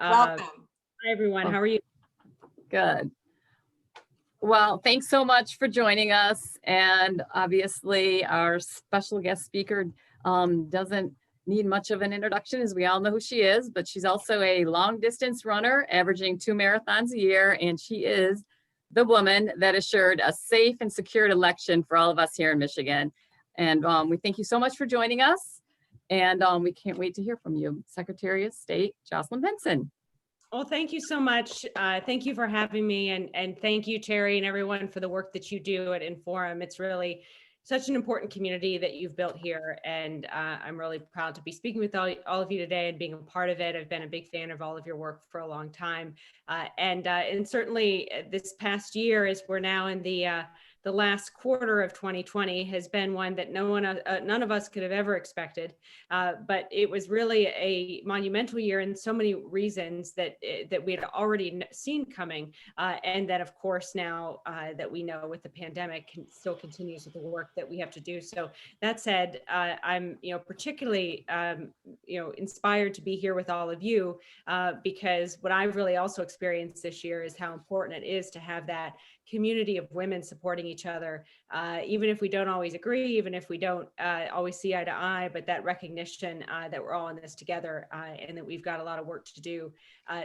Welcome. Hi, everyone. How are you? Good. Well, thanks so much for joining us. And obviously, our special guest speaker doesn't need much of an introduction, as we all know who she is, but she's also a long distance runner, averaging 2 marathons a year. And she is the woman that assured a safe and secured election for all of us here in Michigan. And we thank you so much for joining us. And we can't wait to hear from you, Secretary of State Jocelyn Benson. Well, thank you so much. Thank you for having me. And thank you, Terry, and everyone for the work that you do at Inforum. It's really such an important community that you've built here. And I'm really proud to be speaking with all of you today and being a part of it. I've been a big fan of all of your work for a long time. And certainly this past year, as we're now in the last quarter of 2020, has been one that none of us could have ever expected. But it was really a monumental year in so many reasons that we had already seen coming. And that, of course, now that we know with the pandemic still continues with the work that we have to do. So that said, I'm particularly inspired to be here with all of you because what I've really also experienced this year is how important it is to have that community of women supporting each other, even if we don't always agree, even if we don't always see eye to eye, but that recognition that we're all in this together and that we've got a lot of work to do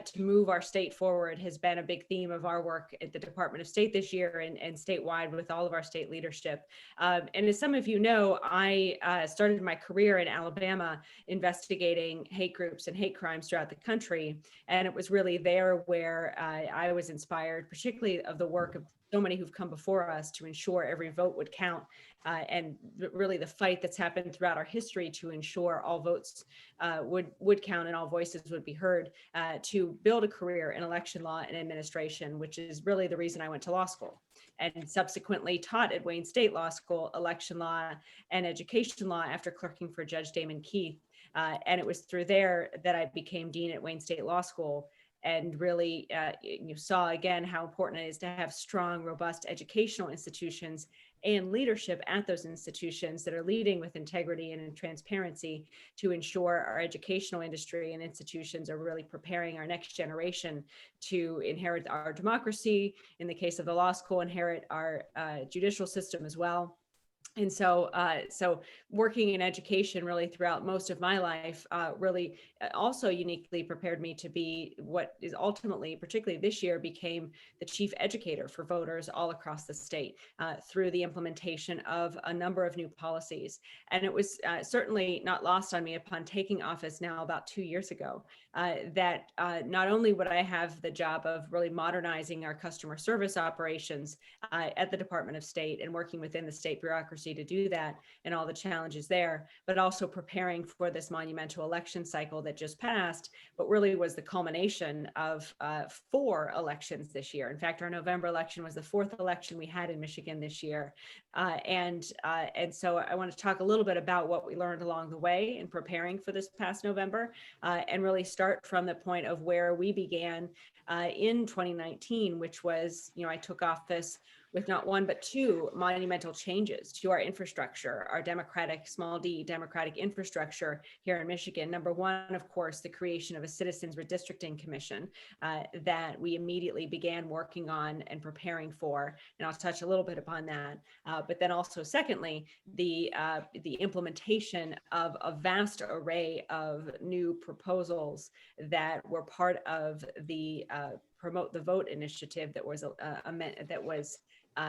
to move our state forward has been a big theme of our work at the Department of State this year and statewide with all of our state leadership. And as some of you know, I started my career in Alabama investigating hate groups and hate crimes throughout the country. And it was really there where I was inspired, particularly of the work of so many who've come before us to ensure every vote would count, and really the fight that's happened throughout our history to ensure all votes would count and all voices would be heard, to build a career in election law and administration, which is really the reason I went to law school and subsequently taught at Wayne State Law School election law and education law after clerking for Judge Damon Keith. And it was through there that I became dean at Wayne State Law School, and really you saw again how important it is to have strong, robust educational institutions and leadership at those institutions that are leading with integrity and in transparency to ensure our educational industry and institutions are really preparing our next generation to inherit our democracy. In the case of the law school, inherit our judicial system as well. And so working in education really throughout most of my life really also uniquely prepared me to be what is ultimately, particularly this year, became the chief educator for voters all across the state through the implementation of a number of new policies. And it was certainly not lost on me upon taking office now about 2 years ago that not only would I have the job of really modernizing our customer service operations at the Department of State and working within the state bureaucracy to do that and all the challenges there, but also preparing for this monumental election cycle that just passed, but really was the culmination of 4 elections this year. In fact, our November election was the 4th election we had in Michigan this year. And so I want to talk a little bit about what we learned along the way in preparing for this past November and really start from the point of where we began in 2019, which was, I took office with not one, but 2 monumental changes to our infrastructure, our democratic, small d, democratic infrastructure here in Michigan. Number one, of course, the creation of a Citizens Redistricting Commission that we immediately began working on and preparing for. And I'll touch a little bit upon that. But then also, secondly, the implementation of a vast array of new proposals that were part of the Promote the Vote initiative that was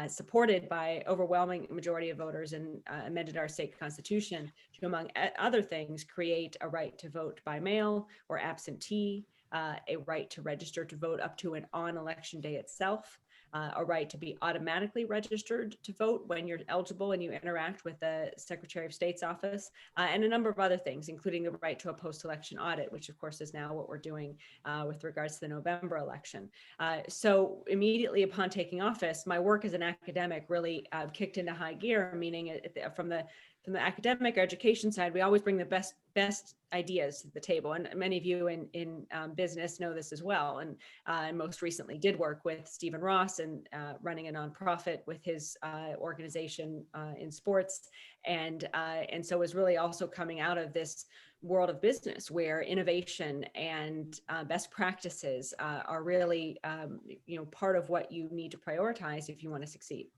supported by overwhelming majority of voters and amended our state constitution to, among other things, create a right to vote by mail or absentee, a right to register to vote up to and on election day itself, a right to be automatically registered to vote when you're eligible and you interact with the Secretary of State's office, and a number of other things, including the right to a post-election audit, which of course is now what we're doing with regards to the November election. So immediately upon taking office, my work as an academic really kicked into high gear, meaning from the academic or education side, we always bring the best ideas to the table. And many of you in business know this as well. And most recently did work with Stephen Ross and running a nonprofit with his organization in sports. And so was really also coming out of this world of business where innovation and best practices are really, part of what you need to prioritize if you want to succeed.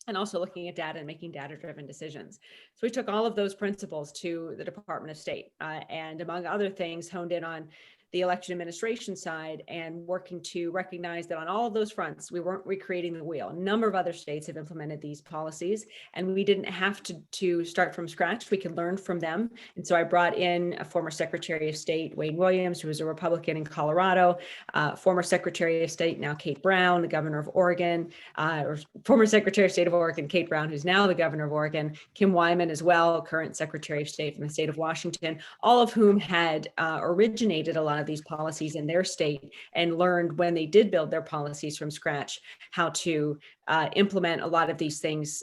And also looking at data and making data-driven decisions. So we took all of those principles to the Department of State, and among other things, honed in on the election administration side and working to recognize that on all of those fronts, we weren't recreating the wheel. A number of other states have implemented these policies, and we didn't have to start from scratch. We could learn from them. And so I brought in a former Secretary of State, Wayne Williams, who was a Republican in Colorado, former Secretary of State, now Kate Brown, the governor of Oregon, or former Secretary of State of Oregon, Kate Brown, who's now the governor of Oregon, Kim Wyman as well, current Secretary of State from the state of Washington, all of whom had originated a lot of these policies in their state and learned when they did build their policies from scratch how to implement a lot of these things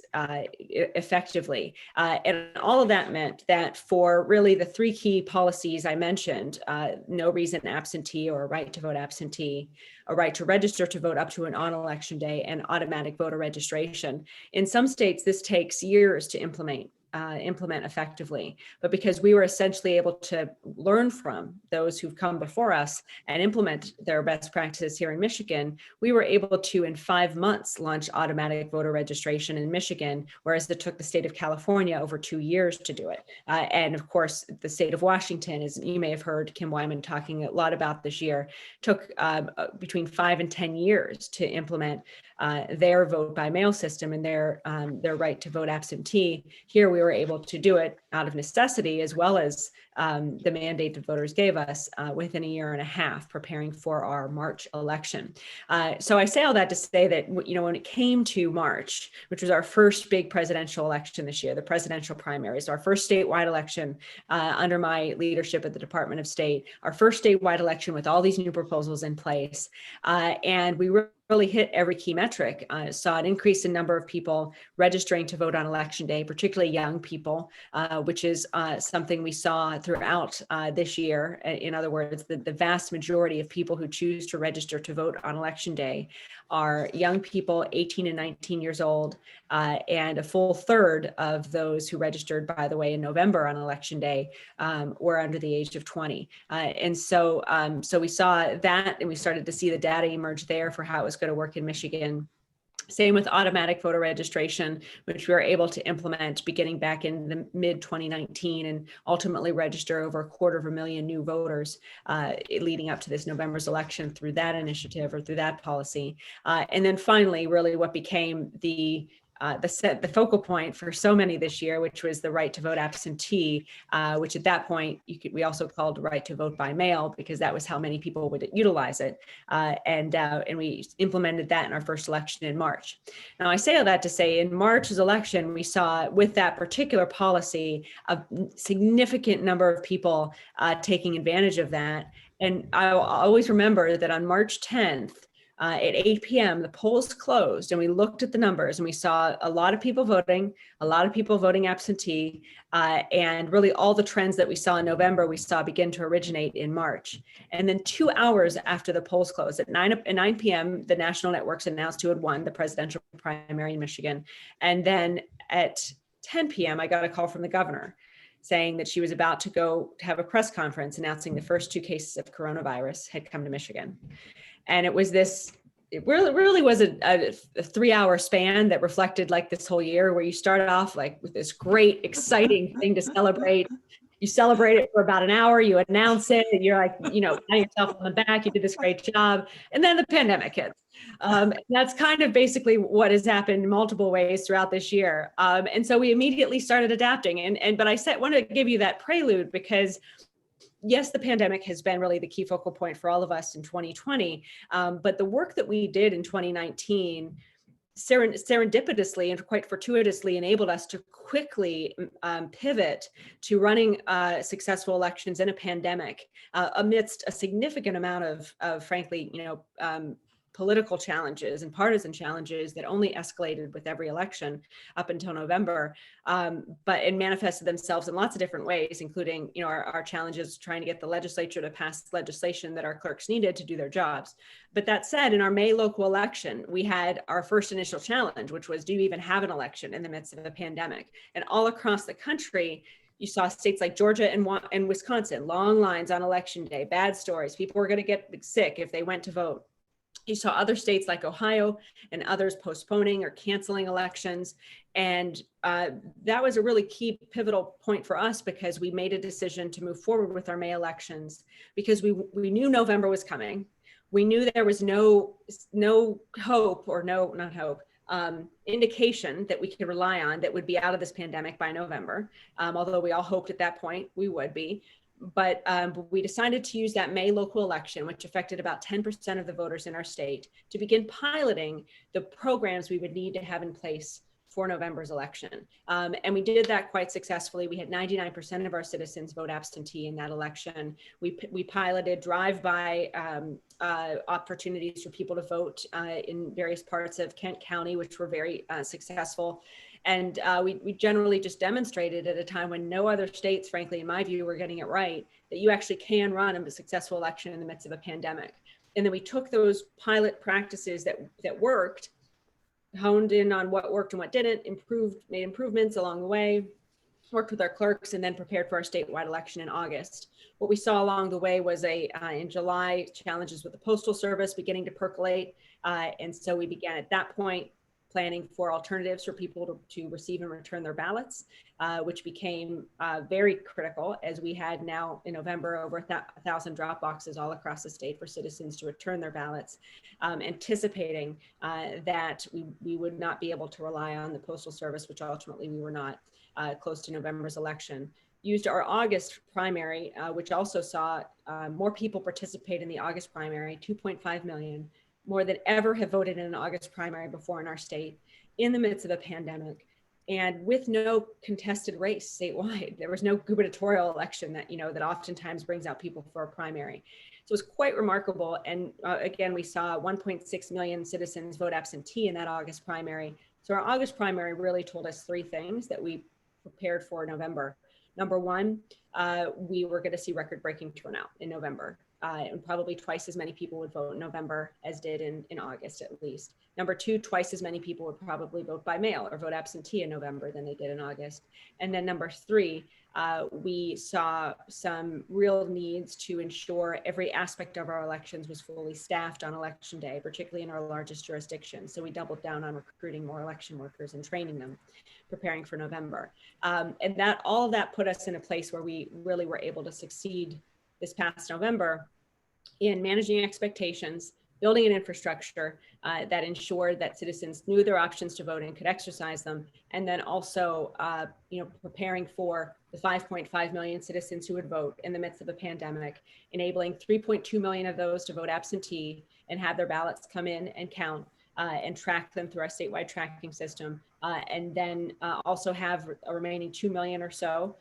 effectively. And all of that meant that for really the three key policies I mentioned, no reason absentee or a right to vote absentee, a right to register to vote up to and on election day, and automatic voter registration. In some states, this takes years to implement effectively, but because we were essentially able to learn from those who've come before us and implement their best practices here in Michigan, we were able to, in 5 months, launch automatic voter registration in Michigan, whereas it took the state of California over 2 years to do it. And of course, the state of Washington, as you may have heard Kim Wyman talking a lot about this year, took between 5 and 10 years to implement their vote by mail system and their right to vote absentee. Here we were able to do it out of necessity, as well as the mandate that voters gave us within a year and a half, preparing for our March election. So I say all that to say that, when it came to March, which was our first big presidential election this year, the presidential primaries, our first statewide election under my leadership at the Department of State, our first statewide election with all these new proposals in place, and we really hit every key metric. Saw an increase in number of people registering to vote on election day, particularly young people, which is something we saw throughout this year. In other words, the vast majority of people who choose to register to vote on election day are young people, 18 and 19 years old, and a full third of those who registered, by the way, in November on election day were under the age of 20. And so we saw that, and we started to see the data emerge there for how it was going to work in Michigan. Same with automatic voter registration, which we were able to implement beginning back in the mid 2019 and ultimately register over 250,000 new voters leading up to this November's election through that initiative or through that policy. And then finally, really what became the focal point for so many this year, which was the right to vote absentee, which at that point we also called right to vote by mail, because that was how many people would utilize it. And we implemented that in our first election in March. Now I say all that to say, in March's election, we saw with that particular policy a significant number of people taking advantage of that. And I'll always remember that on March 10th, at 8 p.m., the polls closed and we looked at the numbers and we saw a lot of people voting absentee, and really all the trends that we saw in November, we saw begin to originate in March. And then 2 hours after the polls closed, at 9 p.m., the national networks announced who had won the presidential primary in Michigan. And then at 10 p.m., I got a call from the governor saying that she was about to go have a press conference announcing the first 2 cases of coronavirus had come to Michigan. And it really was a 3-hour span that reflected like this whole year, where you started off like with this great, exciting thing to celebrate. You celebrate it for about an hour, you announce it, and you're like, patting yourself on the back, you did this great job. And then the pandemic hits. That's kind of basically what has happened in multiple ways throughout this year. And so we immediately started adapting. But I wanted to give you that prelude because yes, the pandemic has been really the key focal point for all of us in 2020. But the work that we did in 2019 serendipitously and quite fortuitously enabled us to quickly pivot to running successful elections in a pandemic amidst a significant amount of frankly, political challenges and partisan challenges that only escalated with every election up until November, but it manifested themselves in lots of different ways, including our challenges trying to get the legislature to pass legislation that our clerks needed to do their jobs. But that said, in our May local election, we had our first initial challenge, which was, do you even have an election in the midst of a pandemic? And all across the country, You saw states like Georgia and Wisconsin, long lines on election day, bad stories. People were going to get sick if they went to vote. You saw other states like Ohio and others postponing or canceling elections. And that was a really key pivotal point for us, because we made a decision to move forward with our May elections because we knew November was coming. We knew there was no hope, or not hope, indication that we could rely on that would be out of this pandemic by November, although we all hoped at that point we would be. But we decided to use that May local election, which affected about 10% of the voters in our state, to begin piloting the programs we would need to have in place for November's election. And we did that quite successfully. We had 99% of our citizens vote absentee in that election. We piloted drive-by opportunities for people to vote in various parts of Kent County, which were very successful. And we generally just demonstrated at a time when no other states, frankly, in my view, were getting it right, that you actually can run a successful election in the midst of a pandemic. And then we took those pilot practices that worked, honed in on what worked and what didn't, made improvements along the way, worked with our clerks, and then prepared for our statewide election in August. What we saw along the way was in July, challenges with the Postal Service beginning to percolate. And so we began at that point planning for alternatives for people to receive and return their ballots, which became very critical, as we had now in November over 1,000 drop boxes all across the state for citizens to return their ballots, anticipating that we would not be able to rely on the Postal Service, which ultimately we were not, close to November's election. Used our August primary, which also saw more people participate in the August primary, 2.5 million, more than ever have voted in an August primary before in our state, in the midst of a pandemic, and with no contested race statewide. There was no gubernatorial election that oftentimes brings out people for a primary. So it was quite remarkable. And again, we saw 1.6 million citizens vote absentee in that August primary. So our August primary really told us three things that we prepared for November. Number one, we were going to see record-breaking turnout in November. And probably twice as many people would vote in November as did in August, at least. Number two, twice as many people would probably vote by mail or vote absentee in November than they did in August. And then number three, we saw some real needs to ensure every aspect of our elections was fully staffed on election day, particularly in our largest jurisdiction. So we doubled down on recruiting more election workers and training them, preparing for November. And all of that put us in a place where we really were able to succeed this past November in managing expectations, building an infrastructure that ensured that citizens knew their options to vote and could exercise them, and then also preparing for the 5.5 million citizens who would vote in the midst of a pandemic, enabling 3.2 million of those to vote absentee and have their ballots come in and count and track them through our statewide tracking system, and then also have a remaining 2 million or so,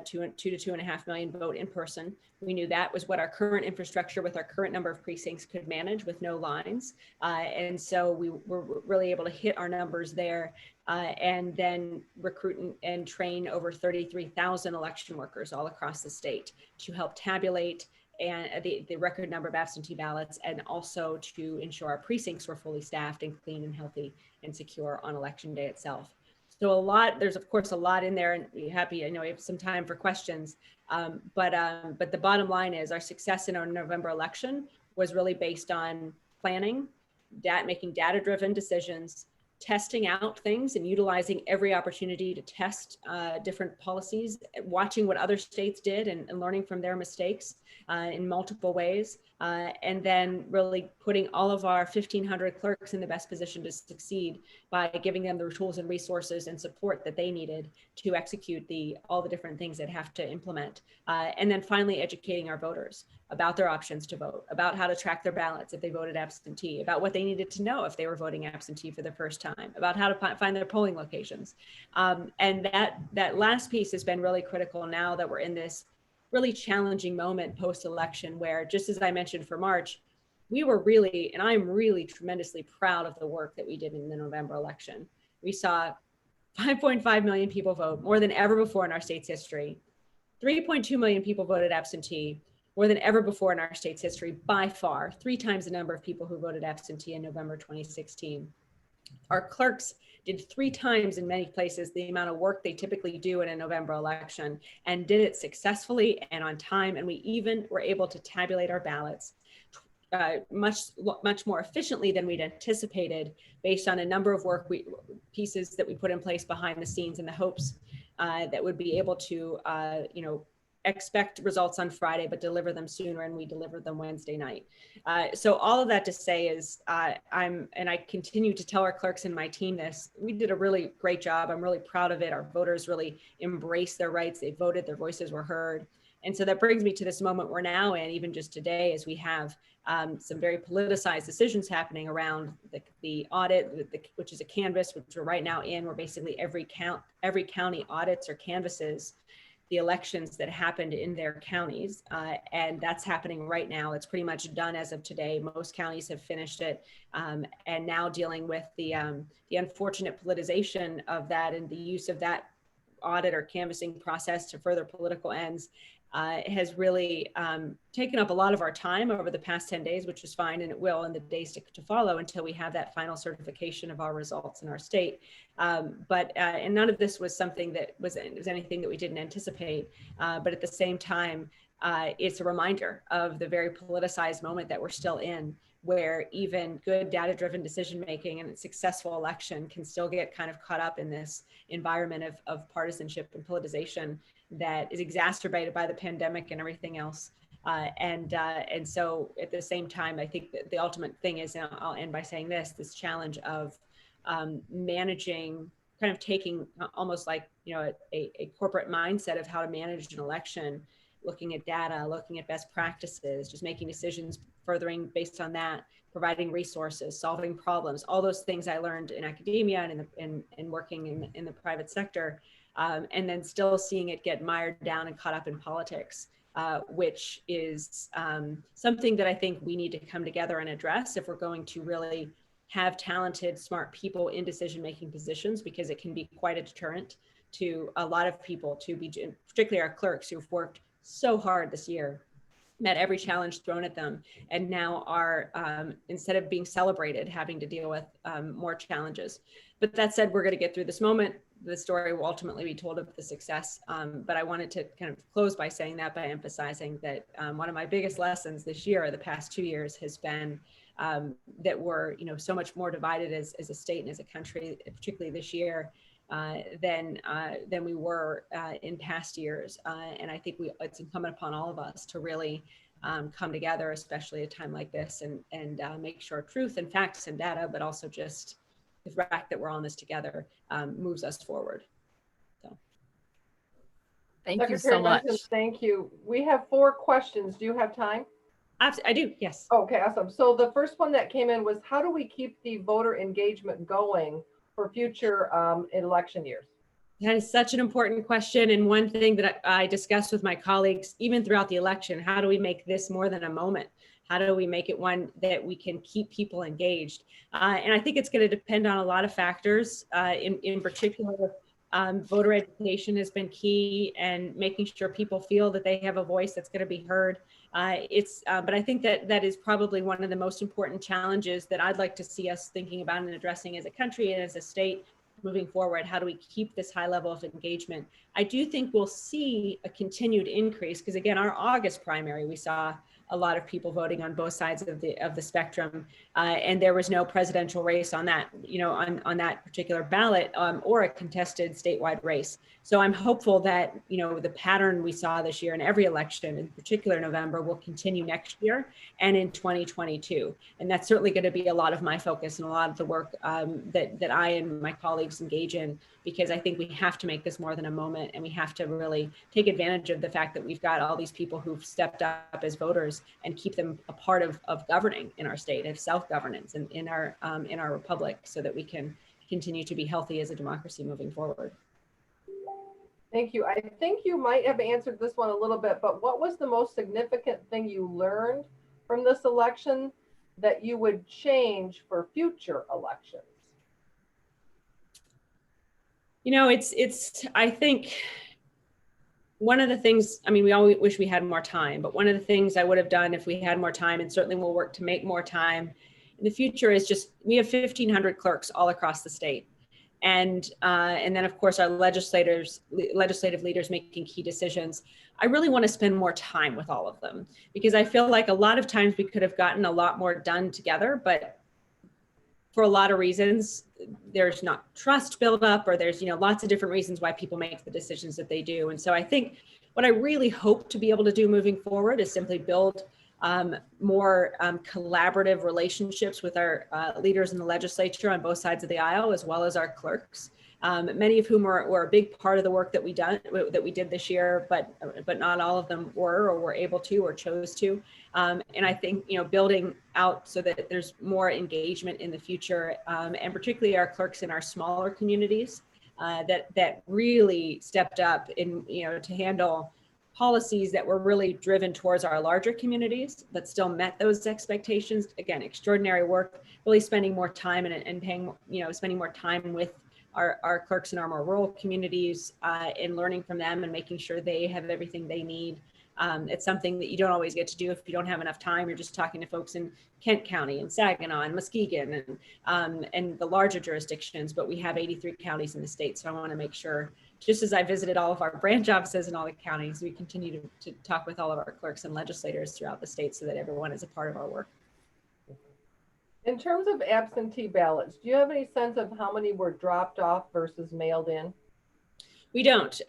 2 to 2.5 million vote in person. We knew that was what our current infrastructure with our current number of precincts could manage with no lines. And so we were really able to hit our numbers there, and then recruit and train over 33,000 election workers all across the state to help tabulate and the record number of absentee ballots, and also to ensure our precincts were fully staffed and clean and healthy and secure on election day itself. So there's of course a lot in there, and be happy, I know we have some time for questions, but the bottom line is our success in our November election was really based on planning, making data-driven decisions, testing out things and utilizing every opportunity to test different policies, watching what other states did and learning from their mistakes in multiple ways, and then really putting all of our 1,500 clerks in the best position to succeed by giving them the tools and resources and support that they needed to execute all the different things that have to implement. And then finally educating our voters about their options to vote, about how to track their ballots if they voted absentee, about what they needed to know if they were voting absentee for the first time, about how to find their polling locations. And that last piece has been really critical now that we're in this really challenging moment post-election, where, just as I mentioned for March, we were really, and I'm really tremendously proud of the work that we did in the November election. We saw 5.5 million people vote, more than ever before in our state's history. 3.2 million people voted absentee, more than ever before in our state's history, by far, 3 times the number of people who voted absentee in November 2016. Our clerks did 3 times in many places the amount of work they typically do in a November election, and did it successfully and on time. And we even were able to tabulate our ballots much more efficiently than we'd anticipated, based on a number of pieces that we put in place behind the scenes, in the hopes that would be able to expect results on Friday, but deliver them sooner, and we delivered them Wednesday night. So all of that to say is, I continue to tell our clerks and my team this, we did a really great job. I'm really proud of it. Our voters really embraced their rights. They voted, their voices were heard. And so that brings me to this moment we're now in, even just today, as we have some very politicized decisions happening around the audit, which is a canvas, which we're right now in, where basically every county audits or canvasses the elections that happened in their counties. And that's happening right now. It's pretty much done as of today. Most counties have finished it. And now dealing with the unfortunate politicization of that, and the use of that audit or canvassing process to further political ends, has really taken up a lot of our time over the past 10 days, which is fine, and it will in the days to follow, until we have that final certification of our results in our state. And none of this was something that was anything that we didn't anticipate. But at the same time, it's a reminder of the very politicized moment that we're still in, where even good data-driven decision-making and a successful election can still get kind of caught up in this environment of partisanship and politicization that is exacerbated by the pandemic and everything else. And so at the same time, I think that the ultimate thing is, and I'll end by saying this challenge of managing, kind of taking almost like, a corporate mindset of how to manage an election, looking at data, looking at best practices, just making decisions furthering based on that, providing resources, solving problems, all those things I learned in academia and in working in the private sector, and then still seeing it get mired down and caught up in politics, which is something that I think we need to come together and address if we're going to really have talented, smart people in decision-making positions, because it can be quite a deterrent to a lot of people, particularly our clerks, who've worked so hard this year, met every challenge thrown at them, and now are, instead of being celebrated, having to deal with more challenges. But that said, we're going to get through this moment. The story will ultimately be told of the success. But I wanted to kind of close by saying that, by emphasizing that one of my biggest lessons this year, the past 2 years, has been that we're, so much more divided as a state and as a country, particularly this year, than we were in past years. And I think it's incumbent upon all of us to really come together, especially at a time like this, and make sure truth and facts and data, but also just the fact that we're all in this together, moves us forward. So, thank you so much. Benson, thank you. We have 4 questions. Do you have time? I do, yes. Okay, awesome. So the first one that came in was, how do we keep the voter engagement going for future election years? That is such an important question. And one thing that I discussed with my colleagues, even throughout the election, how do we make this more than a moment? How do we make it one that we can keep people engaged? And I think it's going to depend on a lot of factors. In particular, voter education has been key, and making sure people feel that they have a voice that's going to be heard. But I think that is probably one of the most important challenges that I'd like to see us thinking about and addressing as a country and as a state moving forward. How do we keep this high level of engagement? I do think we'll see a continued increase, because again, our August primary, we saw a lot of people voting on both sides of the spectrum, and there was no presidential race on that, on that particular ballot, or a contested statewide race. So I'm hopeful that the pattern we saw this year in every election, in particular November, will continue next year and in 2022. And that's certainly going to be a lot of my focus and a lot of the work that I and my colleagues engage in, because I think we have to make this more than a moment, and we have to really take advantage of the fact that we've got all these people who've stepped up as voters, and keep them a part of governing in our state, of self-governance and in our republic, so that we can continue to be healthy as a democracy moving forward. Thank you. I think you might have answered this one a little bit, but what was the most significant thing you learned from this election that you would change for future elections? I think one of the things, we always wish we had more time, but one of the things I would have done if we had more time, and certainly we'll work to make more time, the future is just, we have 1,500 clerks all across the state. And then of course our legislative leaders making key decisions. I really want to spend more time with all of them, because I feel like a lot of times we could have gotten a lot more done together, but for a lot of reasons, there's not trust built up, or there's, lots of different reasons why people make the decisions that they do. And so I think what I really hope to be able to do moving forward is simply build more collaborative relationships with our leaders in the legislature on both sides of the aisle, as well as our clerks, many of whom were a big part of the work that we did this year, but not all of them were able to or chose to. And I think, building out so that there's more engagement in the future, and particularly our clerks in our smaller communities that really stepped up in, to handle policies that were really driven towards our larger communities, but still met those expectations. Again, extraordinary work, really spending more time and paying, spending more time with our clerks in our more rural communities, and learning from them and making sure they have everything they need. It's something that you don't always get to do if you don't have enough time. You're just talking to folks in Kent County and Saginaw and Muskegon and the larger jurisdictions, but we have 83 counties in the state. So I want to make sure, just as I visited all of our branch offices in all the counties, we continue to talk with all of our clerks and legislators throughout the state so that everyone is a part of our work. In terms of absentee ballots, do you have any sense of how many were dropped off versus mailed in? We don't.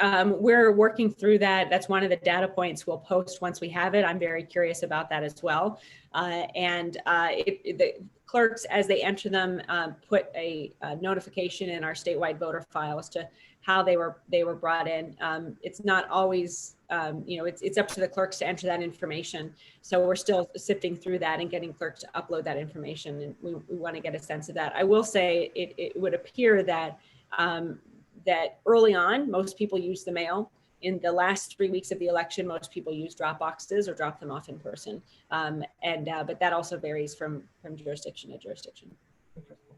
We're working through that. That's one of the data points we'll post once we have it. I'm very curious about that as well. The clerks, as they enter them, put a notification in our statewide voter file as to how they were brought in. It's not always, it's up to the clerks to enter that information. So we're still sifting through that and getting clerks to upload that information. And we want to get a sense of that. I will say it would appear that that early on, most people use the mail. In the last 3 weeks of the election, most people use drop boxes or drop them off in person. But that also varies from jurisdiction to jurisdiction. Interesting.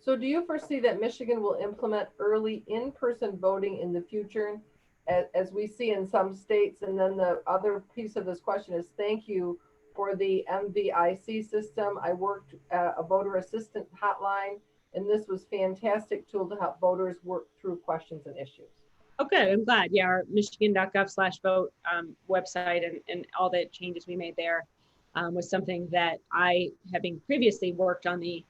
So do you foresee that Michigan will implement early in-person voting in the future, as we see in some states? And then the other piece of this question is, thank you for the MVIC system. I worked at a voter assistant hotline, and this was a fantastic tool to help voters work through questions and issues. Okay, I'm glad. Yeah, our michigan.gov/vote website and all the changes we made there was something that I, having previously worked on the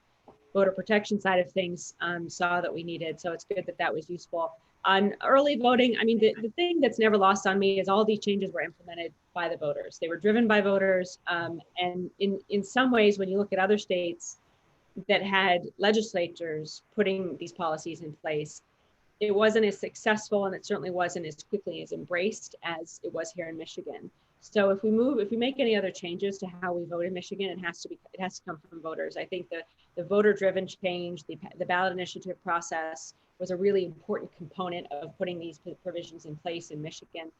voter protection side of things, saw that we needed. So it's good that that was useful. On early voting, I mean, the thing that's never lost on me is all these changes were implemented by the voters. They were driven by voters. And in some ways, when you look at other states that had legislatures putting these policies in place, it wasn't as successful, and it certainly wasn't as quickly as embraced as it was here in Michigan. So if we make any other changes to how we vote in Michigan, it has to come from voters. I think the voter-driven change, the ballot initiative process was a really important component of putting these provisions in place in Michigan.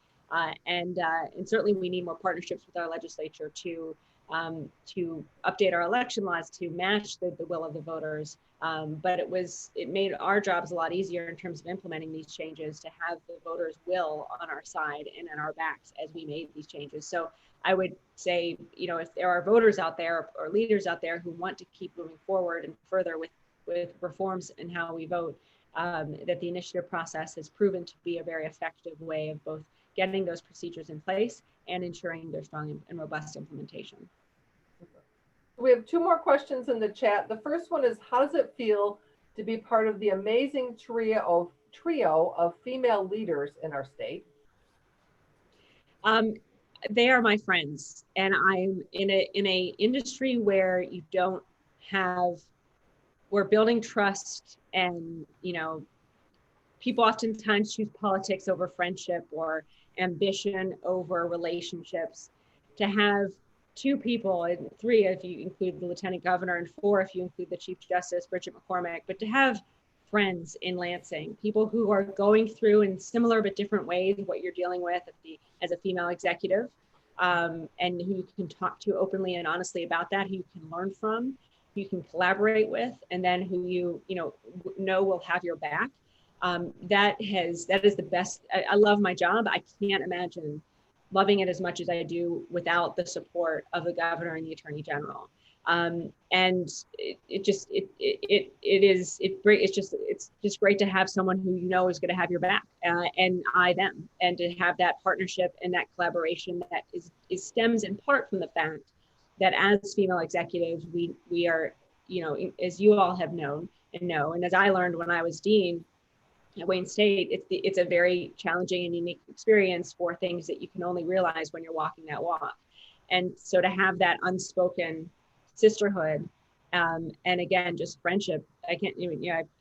And certainly we need more partnerships with our legislature to update our election laws to match the will of the voters. But it made our jobs a lot easier in terms of implementing these changes, to have the voters' will on our side and in our backs as we made these changes. So I would say, if there are voters out there or leaders out there who want to keep moving forward and further with reforms in how we vote, that the initiative process has proven to be a very effective way of both getting those procedures in place and ensuring their strong and robust implementation. We have two more questions in the chat. The first one is, how does it feel to be part of the amazing trio of female leaders in our state? They are my friends, and I'm in a industry where we're building trust, and people oftentimes choose politics over friendship or ambition over relationships. To have two people, and three if you include the lieutenant governor, and four if you include the Chief Justice, Bridget McCormick, but to have friends in Lansing, people who are going through in similar but different ways what you're dealing with as a female executive, and who you can talk to openly and honestly about that, who you can learn from, who you can collaborate with, and then who you know will have your back. That is the best. I love my job. I can't imagine loving it as much as I do without the support of the governor and the attorney general. And it's just great to have someone who you know is going to have your back, and I them, and to have that partnership and that collaboration that stems in part from the fact that as female executives, we are, you know, as you all have known and know, and as I learned when I was dean at Wayne State, it's a very challenging and unique experience for things that you can only realize when you're walking that walk. And so to have that unspoken sisterhood, and again, just friendship, I've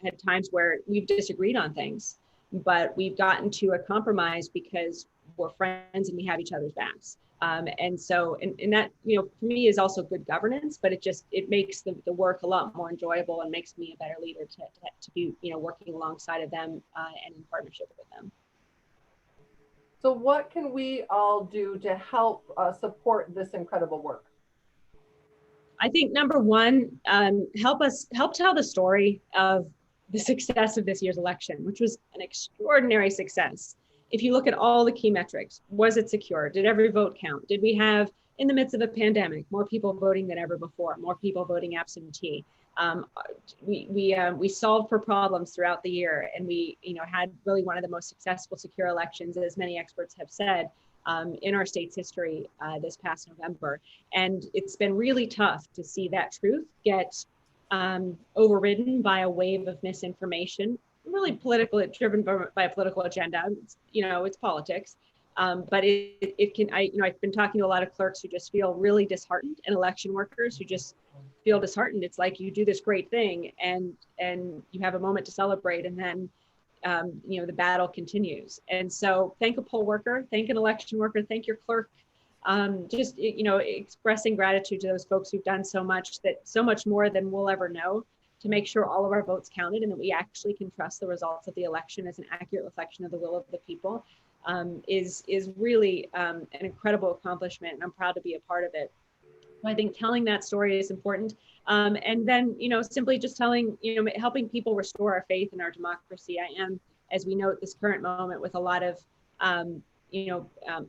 had times where we've disagreed on things, but we've gotten to a compromise because we're friends and we have each other's backs. And so, and that, you know, for me is also good governance, but it makes the work a lot more enjoyable and makes me a better leader to be, you know, working alongside of them and in partnership with them. So what can we all do to help support this incredible work? I think number one, help tell the story of the success of this year's election, which was an extraordinary success. If you look at all the key metrics, was it secure? Did every vote count? Did we have, in the midst of a pandemic, more people voting than ever before, more people voting absentee? We solved for problems throughout the year, and we, you know, had really one of the most successful secure elections, as many experts have said, in our state's history this past November. And it's been really tough to see that truth get overridden by a wave of misinformation, really driven by a political agenda. You know, it's politics. But it can, I've been talking to a lot of clerks who just feel really disheartened, and election workers who just feel disheartened. It's like you do this great thing and you have a moment to celebrate, and then you know, the battle continues. And so thank a poll worker, thank an election worker, thank your clerk. Just, you know, expressing gratitude to those folks who've done so much more than we'll ever know to make sure all of our votes counted, and that we actually can trust the results of the election as an accurate reflection of the will of the people, is really an incredible accomplishment, and I'm proud to be a part of it. I think telling that story is important. And then, you know, simply just telling, you know, helping people restore our faith in our democracy. I am, as we know at this current moment, with a lot of,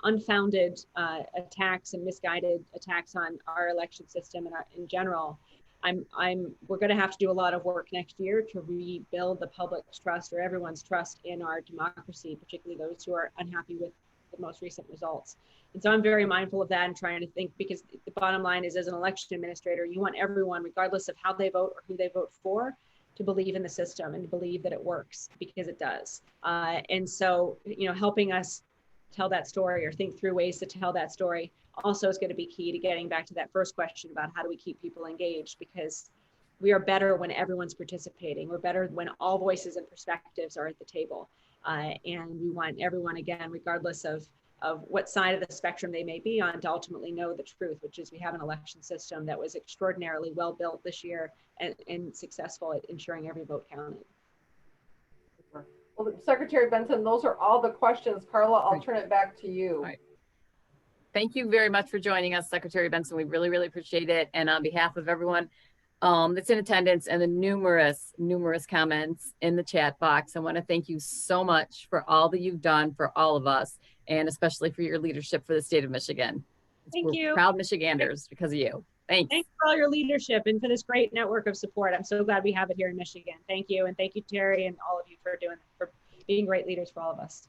unfounded attacks and misguided attacks on our election system and in general. We're going to have to do a lot of work next year to rebuild the public's trust, or everyone's trust in our democracy, particularly those who are unhappy with the most recent results. And so I'm very mindful of that and trying to think, because the bottom line is, as an election administrator, you want everyone, regardless of how they vote or who they vote for, to believe in the system and to believe that it works, because it does. And so, you know, helping us tell that story or think through ways to tell that story also is going to be key to getting back to that first question about how do we keep people engaged, because we are better when everyone's participating. We're better when all voices and perspectives are at the table. And we want everyone, again, regardless of what side of the spectrum they may be on, to ultimately know the truth, which is we have an election system that was extraordinarily well built this year and successful at ensuring every vote counted. Well, Secretary Benson, those are all the questions. Carla, I'll turn it back to you. All right. Thank you very much for joining us, Secretary Benson. We really, really appreciate it. And on behalf of everyone that's in attendance and the numerous comments in the chat box, I want to thank you so much for all that you've done for all of us, and especially for your leadership for the state of Michigan. Thank you. Proud Michiganders because of you. Thanks. Thanks for all your leadership and for this great network of support. I'm so glad we have it here in Michigan. Thank you. And thank you, Terry, and all of you for being great leaders for all of us.